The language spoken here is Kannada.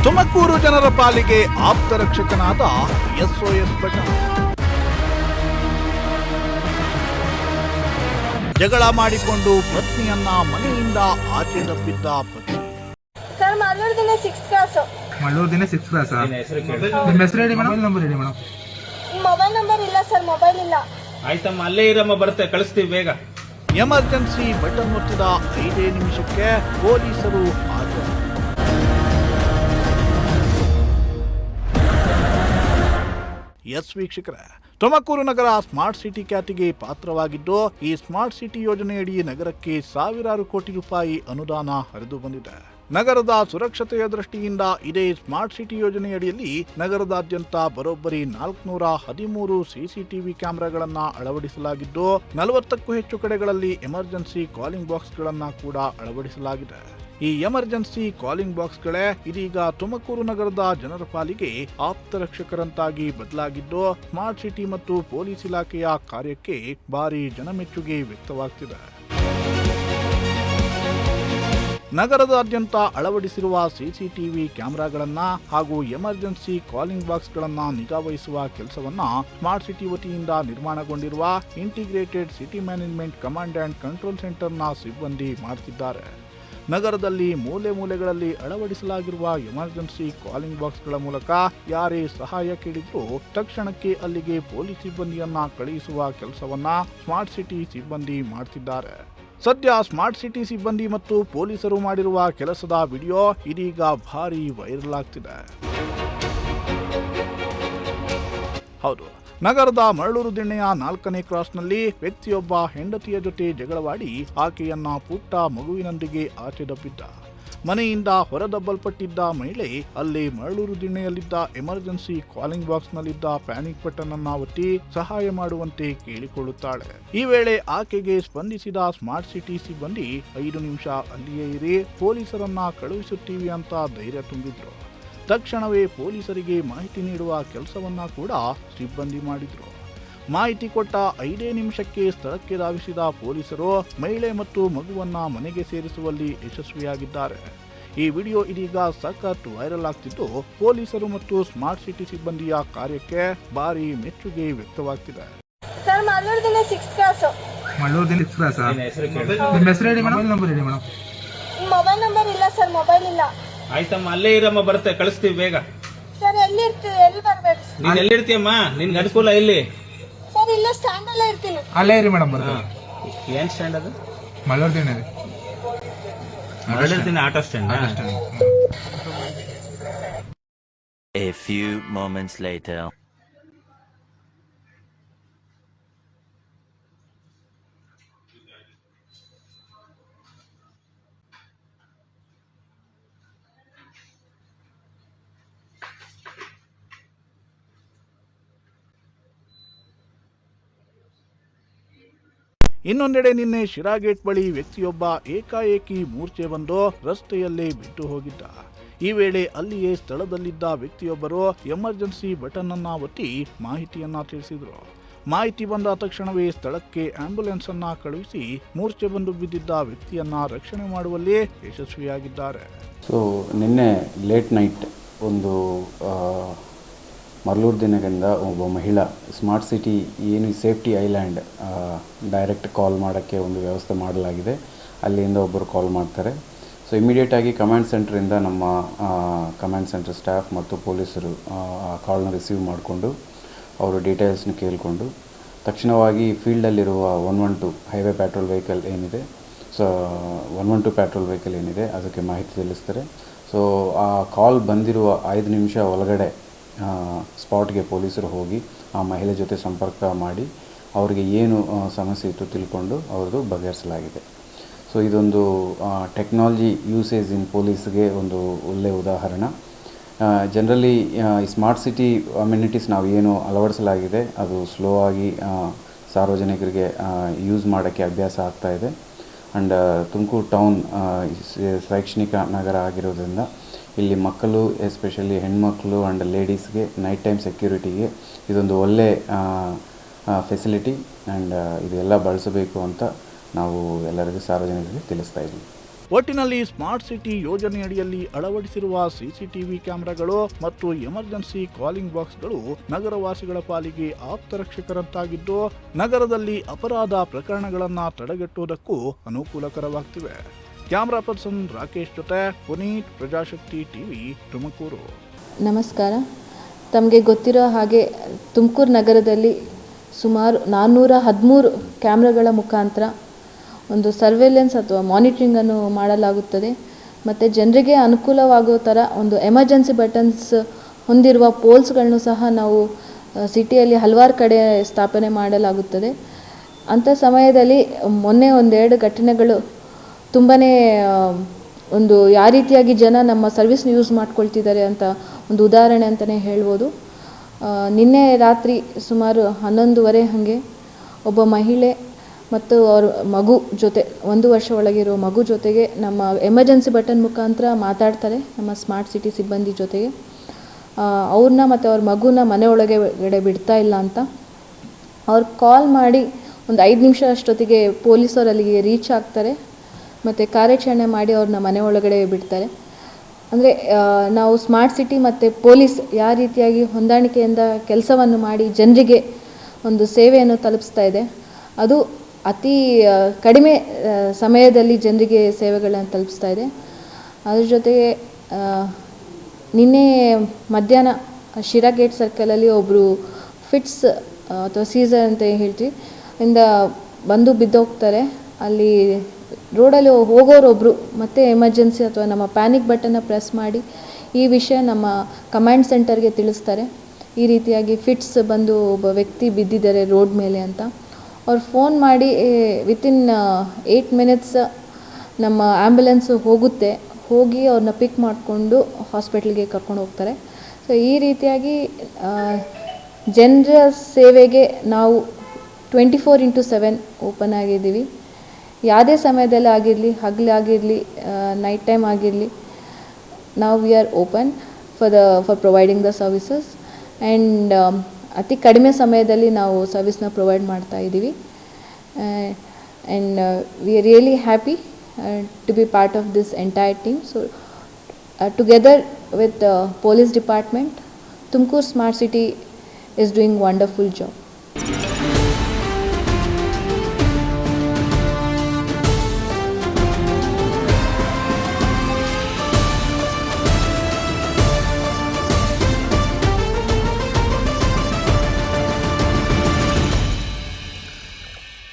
ತುಮಕೂರು ಜನರ ಪಾಲಿಗೆ ಆಪ್ತ ರಕ್ಷಕನಾದ SOS ಬಟನ್. ಜಗಳ ಮಾಡಿಕೊಂಡು ಪತ್ನಿಯನ್ನ ಮನೆಯಿಂದ ಆಚೆ ದಬ್ಬಿದ್ದ ಪತಿ. ಸರ್ ಮಲ್ಲೂರು ದಿನ 6th ಕ್ಲಾಸ್. ಮಲ್ಲೂರು ದಿನ 6th ಕ್ಲಾಸ್. ನಿಮ್ಮ ಹೆಸರು ಹೇಳಿ ಮೇಡಮ್, ನಂಬರ್ ಹೇಳಿ ಮೇಡಮ್. ಮೊಬೈಲ್ ನಂಬರ್ ಇಲ್ಲ ಸರ್, ಮೊಬೈಲ್ ಇಲ್ಲ. ಆಯ್ತಮ್ಮ, ಅಲ್ಲೇ ಇರಮ್ಮ, ಬರುತ್ತೆ, ಕಳಿಸ್ತೀವಿ ಬೇಗ. ಎಮರ್ಜೆನ್ಸಿ ಬಟನ್ ಒತ್ತಿದ 5 ನಿಮಿಷಕ್ಕೆ ಪೊಲೀಸರು ಹಾಜರು. ಎಸ್ ವೀಕ್ಷಕರೇ, ತುಮಕೂರು ನಗರ ಸ್ಮಾರ್ಟ್ ಸಿಟಿ ಖ್ಯಾತಿಗೆ ಪಾತ್ರವಾಗಿದ್ದು, ಈ ಸ್ಮಾರ್ಟ್ ಸಿಟಿ ಯೋಜನೆಯಡಿ ನಗರಕ್ಕೆ ಸಾವಿರಾರು ಕೋಟಿ ರೂಪಾಯಿ ಅನುದಾನ ಹರಿದು ಬಂದಿದೆ. ನಗರದ ಸುರಕ್ಷತೆಯ ದೃಷ್ಟಿಯಿಂದ ಇದೇ ಸ್ಮಾರ್ಟ್ ಸಿಟಿ ಯೋಜನೆಯಡಿಯಲ್ಲಿ ನಗರದಾದ್ಯಂತ ಬರೋಬ್ಬರಿ 413 ಸಿಸಿಟಿವಿ ಕ್ಯಾಮೆರಾಗಳನ್ನು ಅಳವಡಿಸಲಾಗಿದ್ದು, 40ಕ್ಕೂ ಹೆಚ್ಚು ಕಡೆಗಳಲ್ಲಿ ಎಮರ್ಜೆನ್ಸಿ ಕಾಲಿಂಗ್ ಬಾಕ್ಸ್ಗಳನ್ನು ಕೂಡ ಅಳವಡಿಸಲಾಗಿದೆ. ಈ ಎಮರ್ಜೆನ್ಸಿ ಕಾಲಿಂಗ್ ಬಾಕ್ಸ್ಗಳೇ ಇದೀಗ ತುಮಕೂರು ನಗರದ ಜನರ ಪಾಲಿಗೆ ಆಪ್ತ ರಕ್ಷಕರಂತಾಗಿ ಬದಲಾಗಿದ್ದು, ಸ್ಮಾರ್ಟ್ ಸಿಟಿ ಮತ್ತು ಪೊಲೀಸ್ ಇಲಾಖೆಯ ಕಾರ್ಯಕ್ಕೆ ಭಾರಿ ಜನಮೆಚ್ಚುಗೆ ವ್ಯಕ್ತವಾಗ್ತಿದೆ. ನಗರದಾದ್ಯಂತ ಅಳವಡಿಸಿರುವ ಸಿಸಿಟಿವಿ ಕ್ಯಾಮೆರಾಗಳನ್ನ ಹಾಗೂ ಎಮರ್ಜೆನ್ಸಿ ಕಾಲಿಂಗ್ ಬಾಕ್ಸ್ಗಳನ್ನ ನಿಗಾವಹಿಸುವ ಕೆಲಸವನ್ನ ಸ್ಮಾರ್ಟ್ ಸಿಟಿ ವತಿಯಿಂದ ನಿರ್ಮಾಣಗೊಂಡಿರುವ integrated city management command and control ಸೆಂಟರ್ನ ಸಿಬ್ಬಂದಿ ಮಾಡುತ್ತಿದ್ದಾರೆ. ನಗರದಲ್ಲಿ ಮೂಲೆ ಮೂಲೆಗಳಲ್ಲಿ ಅಳವಡಿಸಲಾಗಿರುವ ಎಮರ್ಜೆನ್ಸಿ ಕಾಲಿಂಗ್ ಬಾಕ್ಸ್ಗಳ ಮೂಲಕ ಯಾರೇ ಸಹಾಯ ಕೇಳಿದ್ರೂ ತಕ್ಷಣಕ್ಕೆ ಅಲ್ಲಿಗೆ ಪೊಲೀಸ್ ಸಿಬ್ಬಂದಿಯನ್ನ ಕಳುಹಿಸುವ ಕೆಲಸವನ್ನ ಸ್ಮಾರ್ಟ್ ಸಿಟಿ ಸಿಬ್ಬಂದಿ ಮಾಡುತ್ತಿದ್ದಾರೆ. ಸದ್ಯ ಸ್ಮಾರ್ಟ್ ಸಿಟಿ ಸಿಬ್ಬಂದಿ ಮತ್ತು ಪೊಲೀಸರು ಮಾಡಿರುವ ಕೆಲಸದ ವಿಡಿಯೋ ಇದೀಗ ಭಾರಿ ವೈರಲ್ ಆಗ್ತಿದೆ. ಹೌದು, ನಗರದ ಮರಳೂರು ದಿಣ್ಣೆಯ 4ನೇ ಕ್ರಾಸ್ನಲ್ಲಿ ವ್ಯಕ್ತಿಯೊಬ್ಬ ಹೆಂಡತಿಯ ಜೊತೆ ಜಗಳವಾಡಿ ಆಕೆಯನ್ನ ಪುಟ್ಟ ಮಗುವಿನೊಂದಿಗೆ ಆಚೆ ದಬ್ಬಿದ್ದ. ಮನೆಯಿಂದ ಹೊರದಬ್ಬಲ್ಪಟ್ಟಿದ್ದ ಮಹಿಳೆ ಅಲ್ಲಿ ಮರಳೂರು ದಿಣ್ಣೆಯಲ್ಲಿದ್ದ ಎಮರ್ಜೆನ್ಸಿ ಕಾಲಿಂಗ್ ಬಾಕ್ಸ್ನಲ್ಲಿದ್ದ ಪ್ಯಾನಿಕ್ ಬಟನ್ ಅನ್ನ ಒತ್ತಿ ಸಹಾಯ ಮಾಡುವಂತೆ ಕೇಳಿಕೊಳ್ಳುತ್ತಾಳೆ. ಈ ವೇಳೆ ಆಕೆಗೆ ಸ್ಪಂದಿಸಿದ ಸ್ಮಾರ್ಟ್ ಸಿಟಿ ಸಿಬ್ಬಂದಿ 5 ನಿಮಿಷ ಅಲ್ಲಿಯೇ ಇರಿ, ಪೊಲೀಸರನ್ನ ಕಳುಹಿಸುತ್ತೀವಿ ಅಂತ ಧೈರ್ಯ ತುಂಬಿದ್ರು. ತಕ್ಷಣವೇ ಪೊಲೀಸರಿಗೆ ಮಾಹಿತಿ ನೀಡುವ ಕೆಲಸವನ್ನ ಕೂಡ ಸಿಬ್ಬಂದಿ ಮಾಡಿದ್ರು. ಮಾಹಿತಿ ಕೊಟ್ಟ 5 ನಿಮಿಷಕ್ಕೆ ಸ್ಥಳಕ್ಕೆ ಧಾವಿಸಿದ ಪೊಲೀಸರು ಮಹಿಳೆ ಮತ್ತು ಮಗುವನ್ನ ಮನೆಗೆ ಸೇರಿಸುವಲ್ಲಿ ಯಶಸ್ವಿಯಾಗಿದ್ದಾರೆ. ಈ ವಿಡಿಯೋ ಇದೀಗ ಸಖತ್ ವೈರಲ್ ಆಗ್ತಿದ್ದು, ಪೊಲೀಸರು ಮತ್ತು ಸ್ಮಾರ್ಟ್ ಸಿಟಿ ಸಿಬ್ಬಂದಿಯ ಕಾರ್ಯಕ್ಕೆ ಭಾರಿ ಮೆಚ್ಚುಗೆ ವ್ಯಕ್ತವಾಗ್ತಿದೆ. ಸರ್ ಮಲ್ಲೂರು ದಿನ 6th ಕ್ಲಾಸ್. ಮಲ್ಲೂರು ದಿನ 6th ಕ್ಲಾಸ್. ನಿಮ್ಮ ಹೆಸರು ಹೇಳಿ ಮೇಡಮ್, ನಂಬರ್ ಹೇಳಿ ಮೇಡಮ್. ಮೊಬೈಲ್ ನಂಬರ್ ಇಲ್ಲ ಸರ್, ಮೊಬೈಲ್ ಇಲ್ಲ. ಆಯ್ತಮ್ಮ, ಅಲ್ಲೇ ಇರಮ್ಮ, ಬರುತ್ತೆ, ಕಳಿಸ್ತೀವಿ ಬೇಗ. ಸರ್ ಎಲ್ಲಿ ಬರ್ಬೇಕು? ನೀನ್ ಎಲ್ಲಿರ್ತೀಯಮ್ಮ? ನಿನ್ಗೆ ಅನುಕೂಲ ಇಲ್ಲಿ? ಸರ್ ಇಲ್ಲ, ಸ್ಟ್ಯಾಂಡ್ ಅಲ್ಲೇ ಇರ್ತೀನಿ. ಅಲ್ಲೇ ಇರಿ ಮೇಡಮ್, ಬರ್ತಾರೆ. ಏನ್ ಸ್ಟ್ಯಾಂಡ್ ಅದು? ಮಲ್ಲೂರು ದಿನ auto stand. A few moments later. ಇನ್ನೊಂದೆಡೆ ನಿನ್ನೆ ಶಿರಾ ಗೇಟ್ ಬಳಿ ವ್ಯಕ್ತಿಯೊಬ್ಬ ಏಕಾಏಕಿ ಮೂರ್ಛೆ ಬಂದು ರಸ್ತೆಯಲ್ಲೇ ಬಿಟ್ಟು ಹೋಗಿದ್ದ. ಈ ವೇಳೆ ಅಲ್ಲಿಯೇ ಸ್ಥಳದಲ್ಲಿದ್ದ ವ್ಯಕ್ತಿಯೊಬ್ಬರು ಎಮರ್ಜೆನ್ಸಿ ಬಟನ್ ಅನ್ನ ಒತ್ತಿ ಮಾಹಿತಿಯನ್ನ ತಿಳಿಸಿದ್ರು. ಮಾಹಿತಿ ಬಂದ ತಕ್ಷಣವೇ ಸ್ಥಳಕ್ಕೆ ಆಂಬ್ಯುಲೆನ್ಸ್ ಅನ್ನ ಕಳುಹಿಸಿ ಮೂರ್ಛೆ ಬಂದು ಬಿದ್ದಿದ್ದ ವ್ಯಕ್ತಿಯನ್ನ ರಕ್ಷಣೆ ಮಾಡುವಲ್ಲಿ ಯಶಸ್ವಿಯಾಗಿದ್ದಾರೆ. ಸೊ ನಿನ್ನೆ ಲೇಟ್ ನೈಟ್ ಒಂದು ಮರಳೂರು ದಿನದಿಂದ ಒಬ್ಬ ಮಹಿಳಾ ಸ್ಮಾರ್ಟ್ ಸಿಟಿ ಏನು ಸೇಫ್ಟಿ ಐಲ್ಯಾಂಡ್ ಡೈರೆಕ್ಟ್ ಕಾಲ್ ಮಾಡೋಕ್ಕೆ ಒಂದು ವ್ಯವಸ್ಥೆ ಮಾಡಲಾಗಿದೆ. ಅಲ್ಲಿಂದ ಒಬ್ಬರು ಕಾಲ್ ಮಾಡ್ತಾರೆ. ಸೊ ಇಮಿಡಿಯೇಟಾಗಿ ಕಮಾಂಡ್ ಸೆಂಟ್ರಿಂದ ನಮ್ಮ ಕಮಾಂಡ್ ಸೆಂಟರ್ ಸ್ಟಾಫ್ ಮತ್ತು ಪೊಲೀಸರು ಆ ಕಾಲ್ನ ರಿಸೀವ್ ಮಾಡಿಕೊಂಡು ಅವರು ಡೀಟೇಲ್ಸ್ನ ಕೇಳಿಕೊಂಡು ತಕ್ಷಣವಾಗಿ ಫೀಲ್ಡಲ್ಲಿರುವ 112 ಹೈವೇ ಪ್ಯಾಟ್ರೋಲ್ ವೆಹಿಕಲ್ ಏನಿದೆ, ಸೊ 112 ಪ್ಯಾಟ್ರೋಲ್ ವೆಹಿಕಲ್ ಏನಿದೆ ಅದಕ್ಕೆ ಮಾಹಿತಿ ತಿಳಿಸ್ತಾರೆ. ಸೊ ಆ ಕಾಲ್ ಬಂದಿರುವ 5 ನಿಮಿಷ ಒಳಗಡೆ ಸ್ಪಾಟ್ಗೆ ಪೊಲೀಸರು ಹೋಗಿ ಆ ಮಹಿಳೆ ಜೊತೆ ಸಂಪರ್ಕ ಮಾಡಿ ಅವರಿಗೆ ಏನು ಸಮಸ್ಯೆ ಇತ್ತು ತಿಳ್ಕೊಂಡು ಅವ್ರದ್ದು ಬಗೆಹರಿಸಲಾಗಿದೆ. ಸೊ ಇದೊಂದು ಟೆಕ್ನಾಲಜಿ ಯೂಸೇಜ್ ಇನ್ ಪೊಲೀಸ್ಗೆ ಒಂದು ಒಳ್ಳೆಯ ಉದಾಹರಣೆ. ಜನರಲಿ ಈ ಸ್ಮಾರ್ಟ್ ಸಿಟಿ ಅಮ್ಯುನಿಟೀಸ್ ನಾವು ಏನು ಅಳವಡಿಸಲಾಗಿದೆ ಅದು ಸ್ಲೋ ಆಗಿ ಸಾರ್ವಜನಿಕರಿಗೆ ಯೂಸ್ ಮಾಡೋಕ್ಕೆ ಅಭ್ಯಾಸ ಆಗ್ತಾಯಿದೆ. ಆ್ಯಂಡ್ ತುಮಕೂರು ಟೌನ್ ಶೈಕ್ಷಣಿಕ ನಗರ ಆಗಿರೋದ್ರಿಂದ ಇಲ್ಲಿ ಮಕ್ಕಳು ಎಸ್ಪೆಷಲಿ ಹೆಣ್ಮಕ್ಳು ಆ್ಯಂಡ್ ಲೇಡೀಸ್ಗೆ ನೈಟ್ ಟೈಮ್ ಸೆಕ್ಯೂರಿಟಿಗೆ ಇದೊಂದು ಒಳ್ಳೆ ಫೆಸಿಲಿಟಿ ಆ್ಯಂಡ್ ಇದೆಲ್ಲ ಬಳಸಬೇಕು ಅಂತ ನಾವು ಎಲ್ಲರಿಗೂ ಸಾರ್ವಜನಿಕರಿಗೆ ತಿಳಿಸ್ತಾ ಇದ್ದೀವಿ. ಒಟ್ಟಿನಲ್ಲಿ ಸ್ಮಾರ್ಟ್ ಸಿಟಿ ಯೋಜನೆಯಡಿಯಲ್ಲಿ ಅಳವಡಿಸಿರುವ ಸಿಸಿಟಿವಿ ಕ್ಯಾಮೆರಾಗಳು ಮತ್ತು ಎಮರ್ಜೆನ್ಸಿ ಕಾಲಿಂಗ್ ಬಾಕ್ಸ್ಗಳು ನಗರವಾಸಿಗಳ ಪಾಲಿಗೆ ಆಪ್ತರಕ್ಷಕರಂತಾಗಿದ್ದು ನಗರದಲ್ಲಿ ಅಪರಾಧ ಪ್ರಕರಣಗಳನ್ನು ತಡೆಗಟ್ಟುವುದಕ್ಕೂ ಅನುಕೂಲಕರವಾಗ್ತಿವೆ. ಕ್ಯಾಮರಾ ಪರ್ಸನ್ ರಾಕೇಶ್ ಜೊತೆ ಪುನೀತ್, ಪ್ರಜಾಶಕ್ತಿ ಟಿವಿ, ತುಮಕೂರು. ನಮಸ್ಕಾರ. ತಮಗೆ ಗೊತ್ತಿರೋ ಹಾಗೆ ತುಮಕೂರು ನಗರದಲ್ಲಿ ಸುಮಾರು 413 ಕ್ಯಾಮ್ರಾಗಳ ಮುಖಾಂತರ ಒಂದು ಸರ್ವೆಲೆನ್ಸ್ ಅಥವಾ ಮಾನಿಟ್ರಿಂಗನ್ನು ಮಾಡಲಾಗುತ್ತದೆ. ಮತ್ತು ಜನರಿಗೆ ಅನುಕೂಲವಾಗೋ ಥರ ಒಂದು ಎಮರ್ಜೆನ್ಸಿ ಬಟನ್ಸ್ ಹೊಂದಿರುವ ಪೋಲ್ಸ್ಗಳನ್ನು ಸಹ ನಾವು ಸಿಟಿಯಲ್ಲಿ ಹಲವಾರು ಕಡೆ ಸ್ಥಾಪನೆ ಮಾಡಲಾಗುತ್ತದೆ. ಅಂಥ ಸಮಯದಲ್ಲಿ ಮೊನ್ನೆ ಒಂದೆರಡು ಘಟನೆಗಳು ತುಂಬಾ ಒಂದು ಯಾವ ರೀತಿಯಾಗಿ ಜನ ನಮ್ಮ ಸರ್ವಿಸ್ನ ಯೂಸ್ ಮಾಡ್ಕೊಳ್ತಿದ್ದಾರೆ ಅಂತ ಒಂದು ಉದಾಹರಣೆ ಅಂತಲೇ ಹೇಳ್ಬೋದು. ನಿನ್ನೆ ರಾತ್ರಿ ಸುಮಾರು 11:30 ಹಾಗೆ ಒಬ್ಬ ಮಹಿಳೆ ಮತ್ತು ಅವ್ರ ಮಗು ಜೊತೆ 1 ವರ್ಷ ಒಳಗಿರೋ ಮಗು ಜೊತೆಗೆ ನಮ್ಮ ಎಮರ್ಜೆನ್ಸಿ ಬಟನ್ ಮುಖಾಂತರ ಮಾತಾಡ್ತಾರೆ ನಮ್ಮ ಸ್ಮಾರ್ಟ್ ಸಿಟಿ ಸಿಬ್ಬಂದಿ ಜೊತೆಗೆ. ಅವ್ರನ್ನ ಮತ್ತು ಅವ್ರ ಮಗುನ ಮನೆ ಒಳಗಡೆ ಬಿಡ್ತಾ ಇಲ್ಲ ಅಂತ ಅವ್ರು ಕಾಲ್ ಮಾಡಿ ಒಂದು 5 ನಿಮಿಷ ಅಷ್ಟೊತ್ತಿಗೆ ಪೊಲೀಸರು ಅಲ್ಲಿಗೆ ರೀಚ್ ಆಗ್ತಾರೆ ಮತ್ತು ಕಾರ್ಯಾಚರಣೆ ಮಾಡಿ ಅವ್ರನ್ನ ಮನೆ ಒಳಗಡೆ ಬಿಡ್ತಾರೆ. ಅಂದರೆ ನಾವು ಸ್ಮಾರ್ಟ್ ಸಿಟಿ ಮತ್ತು ಪೊಲೀಸ್ ಯಾವ ರೀತಿಯಾಗಿ ಹೊಂದಾಣಿಕೆಯಿಂದ ಕೆಲಸವನ್ನು ಮಾಡಿ ಜನರಿಗೆ ಒಂದು ಸೇವೆಯನ್ನು ತಲುಪಿಸ್ತಾ ಇದೆ, ಅದು ಅತಿ ಕಡಿಮೆ ಸಮಯದಲ್ಲಿ ಜನರಿಗೆ ಸೇವೆಗಳನ್ನು ತಲುಪಿಸ್ತಾ ಇದೆ. ಅದ್ರ ಜೊತೆಗೆ ನಿನ್ನೆ ಮಧ್ಯಾಹ್ನ ಶಿರಾ ಗೇಟ್ ಸರ್ಕಲಲ್ಲಿ ಒಬ್ಬರು ಫಿಟ್ಸ್ ಅಥವಾ ಸೀಸರ್ ಅಂತ ಹೇಳ್ತೀವಿ ಇಂದ ಬಂದು ಬಿದ್ದೋಗ್ತಾರೆ. ಅಲ್ಲಿ ರೋಡಲ್ಲಿ ಹೋಗೋರೊಬ್ಬರು ಮತ್ತೆ ಎಮರ್ಜೆನ್ಸಿ ಅಥವಾ ನಮ್ಮ ಪ್ಯಾನಿಕ್ ಬಟನ್ನ ಪ್ರೆಸ್ ಮಾಡಿ ಈ ವಿಷಯ ನಮ್ಮ ಕಮಾಂಡ್ ಸೆಂಟರ್ಗೆ ತಿಳಿಸ್ತಾರೆ. ಈ ರೀತಿಯಾಗಿ ಫಿಟ್ಸ್ ಬಂದು ಒಬ್ಬ ವ್ಯಕ್ತಿ ಬಿದ್ದಿದ್ದಾರೆ ರೋಡ್ ಮೇಲೆ ಅಂತ. ಅವ್ರು ಫೋನ್ ಮಾಡಿ ವಿತಿನ್ 8 ಮಿನಿಟ್ಸ್ ನಮ್ಮ ಆ್ಯಂಬುಲೆನ್ಸು ಹೋಗಿ ಅವ್ರನ್ನ ಪಿಕ್ ಮಾಡಿಕೊಂಡು ಹಾಸ್ಪಿಟ್ಲಿಗೆ ಕರ್ಕೊಂಡು ಹೋಗ್ತಾರೆ. ಸೊ ಈ ರೀತಿಯಾಗಿ ಜನರ ಸೇವೆಗೆ ನಾವು 24/7 ಓಪನ್ ಆಗಿದ್ದೀವಿ. ಯಾವುದೇ ಸಮಯದಲ್ಲಿ ಆಗಿರಲಿ, ಹಗಲಾಗಿರಲಿ, ನೈಟ್ ಟೈಮ್ ಆಗಿರಲಿ, ನಾವು we are open for providing the services. And ಅತಿ ಕಡಿಮೆ ಸಮಯದಲ್ಲಿ ನಾವು ಸರ್ವಿಸ್ನ ಪ್ರೊವೈಡ್ ಮಾಡ್ತಾ ಇದ್ದೀವಿ. And we are really happy to be part of this entire team. So together with police department, Tumakuru smart city is doing wonderful job.